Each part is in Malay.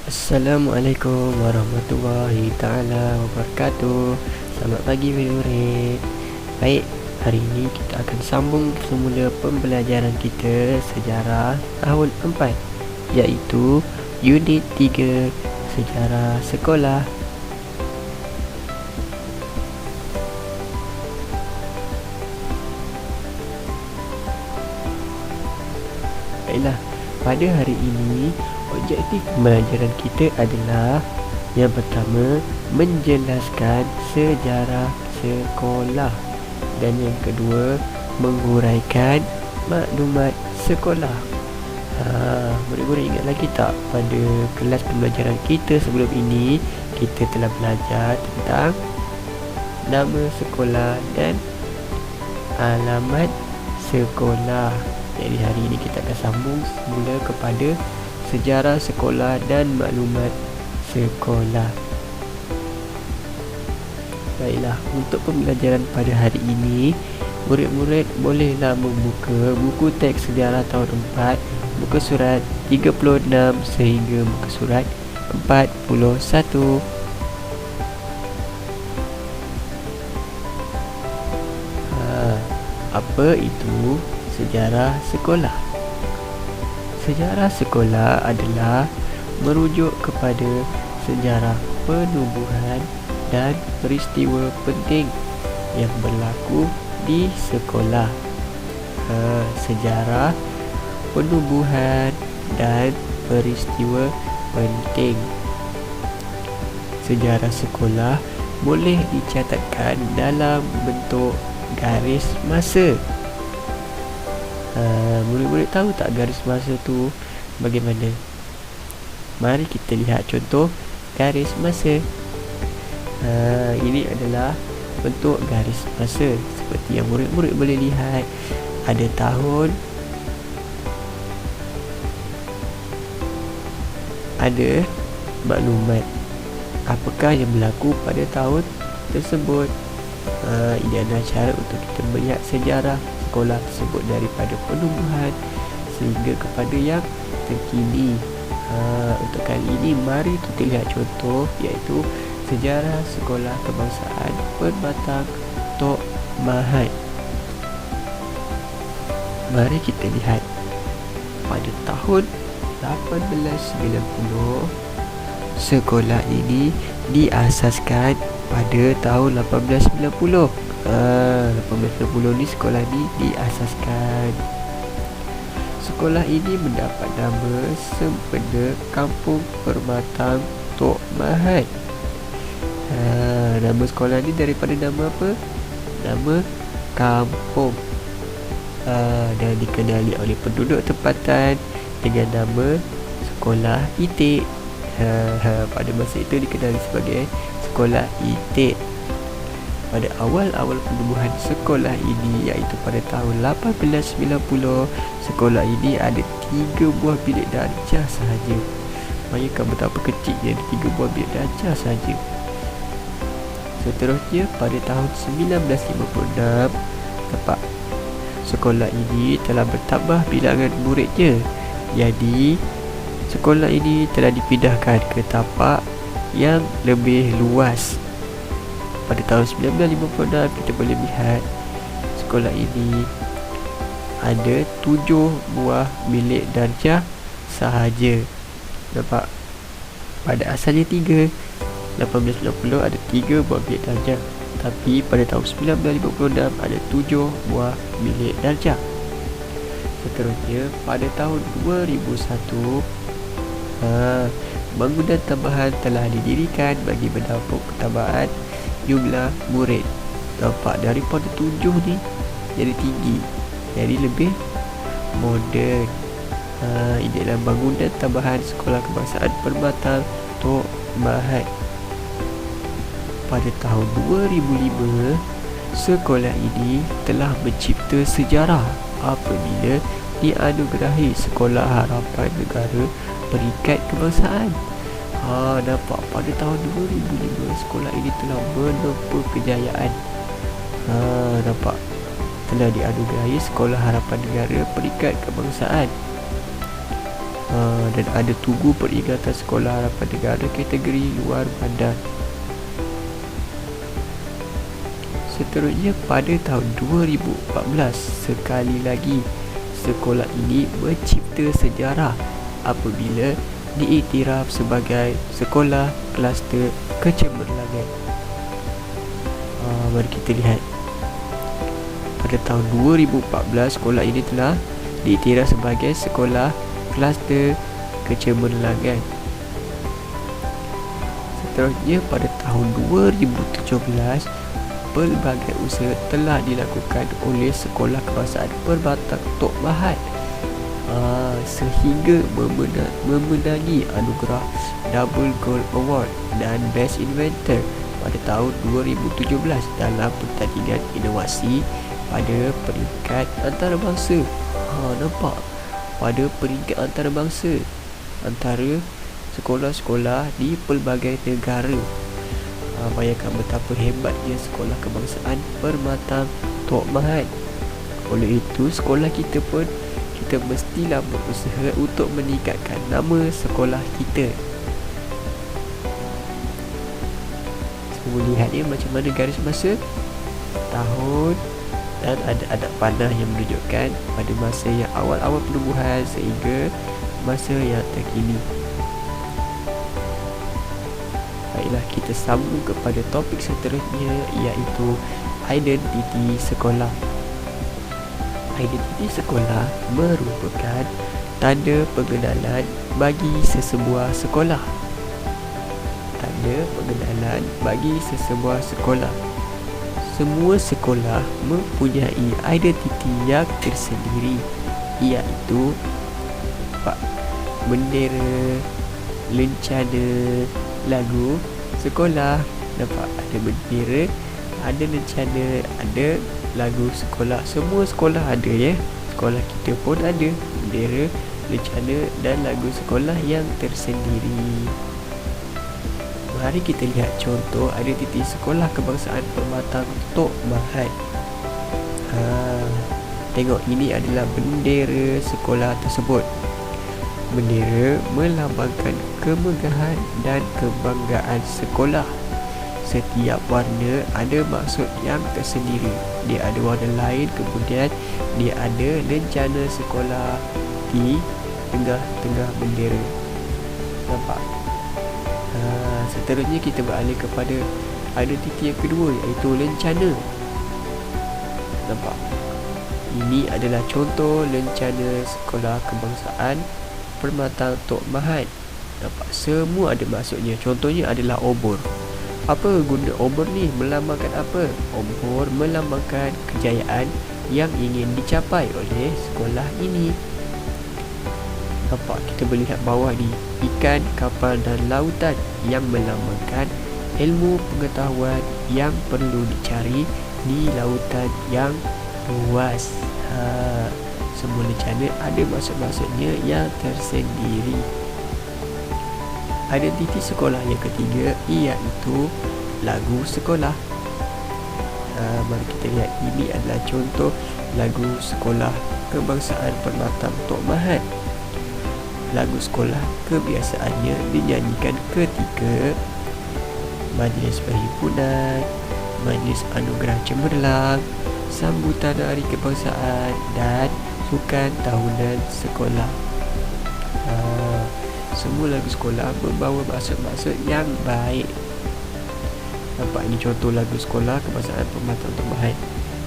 Assalamualaikum warahmatullahi ta'ala wabarakatuh. Selamat pagi murid-murid. Baik, hari ini kita akan sambung semula pembelajaran kita sejarah tahun 4, iaitu unit 3, sejarah sekolah. Baiklah, pada hari ini objektif pembelajaran kita adalah yang pertama, menjelaskan sejarah sekolah, dan yang kedua, menguraikan maklumat sekolah. Murid-murid ingat lagi tak pada kelas pembelajaran kita sebelum ini kita telah belajar tentang nama sekolah dan alamat sekolah. Jadi hari ini kita akan sambung semula kepada sejarah sekolah dan maklumat sekolah. Baiklah, untuk pembelajaran pada hari ini, murid-murid bolehlah membuka buku teks sejarah tahun 4, muka surat 36 sehingga muka surat 41. Apa itu sejarah sekolah? Sejarah sekolah adalah merujuk kepada sejarah penubuhan dan peristiwa penting yang berlaku di sekolah. Sejarah penubuhan dan peristiwa penting. Sejarah sekolah boleh dicatatkan dalam bentuk garis masa. Murid-murid tahu tak garis masa tu bagaimana? Mari kita lihat contoh garis masa. Ini adalah bentuk garis masa seperti yang murid-murid boleh lihat. Ada tahun, ada maklumat apakah yang berlaku pada tahun tersebut. Ini adalah cara untuk kita melihat sejarah sekolah tersebut daripada penubuhan sehingga kepada yang terkini. Untuk kali ini mari kita lihat contoh, iaitu sejarah sekolah kebangsaan Perbatang Tok Mahat. Mari kita lihat. Pada tahun 1890, sekolah ini diasaskan pada tahun 1890. 1890 ni sekolah ni diasaskan. Sekolah ini mendapat nama sempena Kampung Perbatang Tok Mahat. Nama sekolah ni daripada nama apa? Nama kampung. Dan dikenali oleh penduduk tempatan dengan nama Sekolah Itik. Pada masa itu dikenali sebagai Sekolah Itik. Pada awal-awal penubuhan sekolah ini, iaitu pada tahun 1890, sekolah ini ada 3 buah bilik darjah sahaja. Bayangkan betapa kecilnya, ada 3 buah bilik darjah sahaja. Seterusnya pada tahun 1956, nampak sekolah ini telah bertambah bilangan muridnya. Jadi sekolah ini telah dipindahkan ke tapak yang lebih luas. Pada tahun 1956 kita boleh lihat sekolah ini ada 7 buah bilik darjah sahaja. Nampak? Pada asalnya 3. 1890 ada 3 buah bilik darjah, tapi pada tahun 1956 ada 7 buah bilik darjah. Seterusnya pada tahun 2001, bangunan tambahan telah didirikan bagi menampung pertambahan jumlah murid. Nampak, daripada 7 ni jadi tinggi, jadi lebih moden. Ini adalah bangunan tambahan sekolah kebangsaan Perbatang Tok Mahat. Pada tahun 2005, sekolah ini telah mencipta sejarah apabila dianugerahi Sekolah Harapan Negara Peringkat Kebangsaan. Nampak, pada tahun 2005 sekolah ini telah menempuh kejayaan. Nampak, telah dianugerahi Sekolah Harapan Negara Peringkat Kebangsaan. Dan ada tugu peringatan sekolah harapan negara kategori luar bandar. Seterusnya, pada tahun 2014, sekali lagi sekolah ini mencipta sejarah apabila diiktiraf sebagai sekolah kluster kecemerlangan. Mari kita lihat. Pada tahun 2014, sekolah ini telah diiktiraf sebagai sekolah kluster kecemerlangan. Seterusnya, pada tahun 2017, pelbagai usaha telah dilakukan oleh Sekolah Kebangsaan Perbatang Tok Mahat sehingga memenangi anugerah Double Gold Award dan Best Inventor pada tahun 2017 dalam pertandingan inovasi pada peringkat antarabangsa. Nampak? Pada peringkat antarabangsa antara sekolah-sekolah di pelbagai negara. Bayangkan betapa hebatnya Sekolah Kebangsaan Permatang Tok Mahat. Oleh itu, sekolah kita pun, kita mestilah berusaha untuk meningkatkan nama sekolah kita. Semua lihat ya macam mana garis masa, tahun, dan ada adat panah yang menunjukkan pada masa yang awal-awal penubuhan sehingga masa yang terkini. Baiklah, kita sambung kepada topik seterusnya, iaitu identiti sekolah. Identiti sekolah merupakan tanda pengenalan bagi sesebuah sekolah. Tanda pengenalan bagi sesebuah sekolah. Semua sekolah mempunyai identiti yang tersendiri, iaitu bendera, lencana, lagu sekolah. Nampak? Ada bendera, ada lencana, ada lagu sekolah. Semua sekolah ada ya. Sekolah kita pun ada bendera, lencana dan lagu sekolah yang tersendiri. Mari kita lihat contoh identiti Sekolah Kebangsaan Permatang Tok Mahat. Tengok, ini adalah bendera sekolah tersebut. Bendera melambangkan kemegahan dan kebanggaan sekolah. Setiap warna ada maksud yang tersendiri. Dia ada warna lain, kemudian dia ada lencana sekolah di tengah-tengah bendera. Nampak? Seterusnya kita beralih kepada identiti yang kedua, iaitu lencana. Nampak? Ini adalah contoh lencana Sekolah Kebangsaan Permatang Tok Mahat. Nampak? Semua ada maksudnya. Contohnya adalah obor. Apa guna obor ni? Melambangkan apa? Obor melambangkan kejayaan yang ingin dicapai oleh sekolah ini. Nampak? Kita boleh lihat bawah ni, ikan, kapal dan lautan, yang melambangkan ilmu pengetahuan yang perlu dicari di lautan yang luas. Semua lencana ada maksud-maksudnya yang tersendiri. Identiti sekolah yang ketiga, iaitu lagu sekolah. Mari kita lihat, ini adalah contoh lagu Sekolah Kebangsaan Permatang Tok Mahat. Lagu sekolah kebiasaannya dinyanyikan ketika majlis perhimpunan, majlis anugerah cemerlang, sambutan hari kebangsaan dan sukan tahunan sekolah. Semua lagu sekolah membawa maksud-maksud yang baik. Nampak? Ini contoh lagu Sekolah Kebangsaan Permatang Tok Mahat.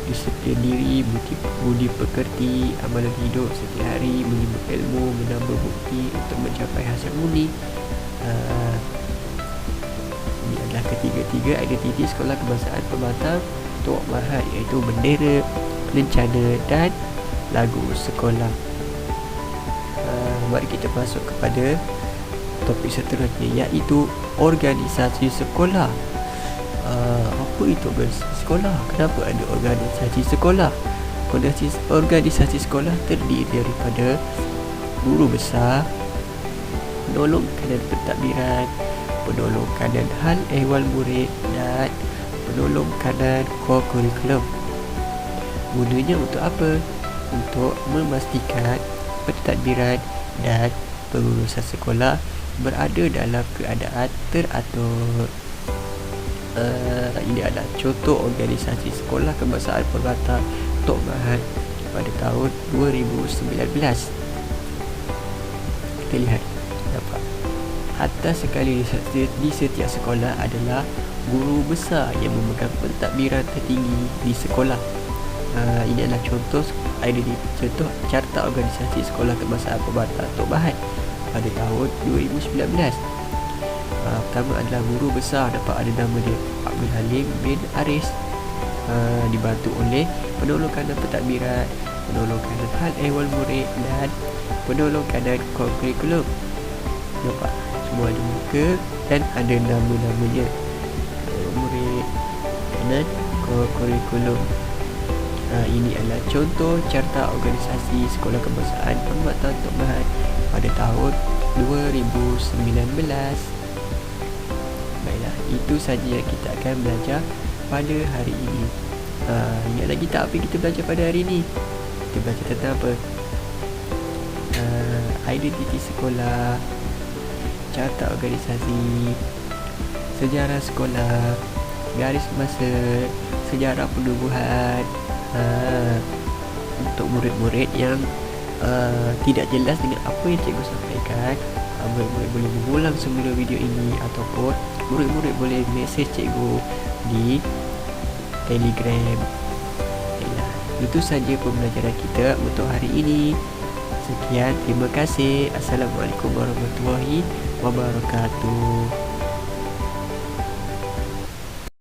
Disipline diri, budi pekerti, amalan hidup setiap hari, menyebut ilmu, menambah bukti untuk mencapai hasil murni. Ini adalah ketiga-tiga identiti Sekolah Kebangsaan Permatang Tok Mahat, iaitu bendera, lencana dan lagu sekolah. Mari kita masuk kepada topik seterusnya, iaitu organisasi sekolah. Apa itu organisasi sekolah? Kenapa ada organisasi sekolah? Organisasi sekolah terdiri daripada guru besar, penolong kanan pentadbiran, penolong kanan hal ehwal murid dan penolong kanan core curriculum. Gunanya untuk apa? Untuk memastikan pentadbiran dan pengurusan sekolah berada dalam keadaan teratur. Ini adalah contoh organisasi sekolah kebangsaan pelbagai Tok Mahat pada tahun 2019. Kita lihat, dapat atas sekali di setiap sekolah adalah guru besar yang memegang pentadbiran tertinggi di sekolah. Ini adalah contoh carta organisasi sekolah kebangsaan pelbagai Tok Mahat pada tahun 2019. Pertama adalah guru besar, dapat ada nama dia Abdul Halim bin Aris, dibantu oleh penolong kanan pentadbiran, penolong kanan hal ehwal murid dan penolong kanan kurikulum. Nampak semua ada muka dan ada nama-namanya, murid kanan kurikulum. Ini adalah contoh carta organisasi sekolah kebangsaan Perkhidmatan Tok Mahat pada tahun 2019. Baiklah, itu saja yang kita akan belajar pada hari ini. Ingat lagi tak apa yang kita belajar pada hari ini? Kita belajar tentang apa? Identiti sekolah, carta organisasi, sejarah sekolah, garis masa, sejarah penubuhan. Untuk murid-murid yang tidak jelas dengan apa yang cikgu sampaikan, murid-murid boleh mengulang semula video ini, ataupun murid-murid boleh mesej cikgu di Telegram. Itu saja pembelajaran kita untuk hari ini. Sekian, terima kasih. Assalamualaikum warahmatullahi wabarakatuh.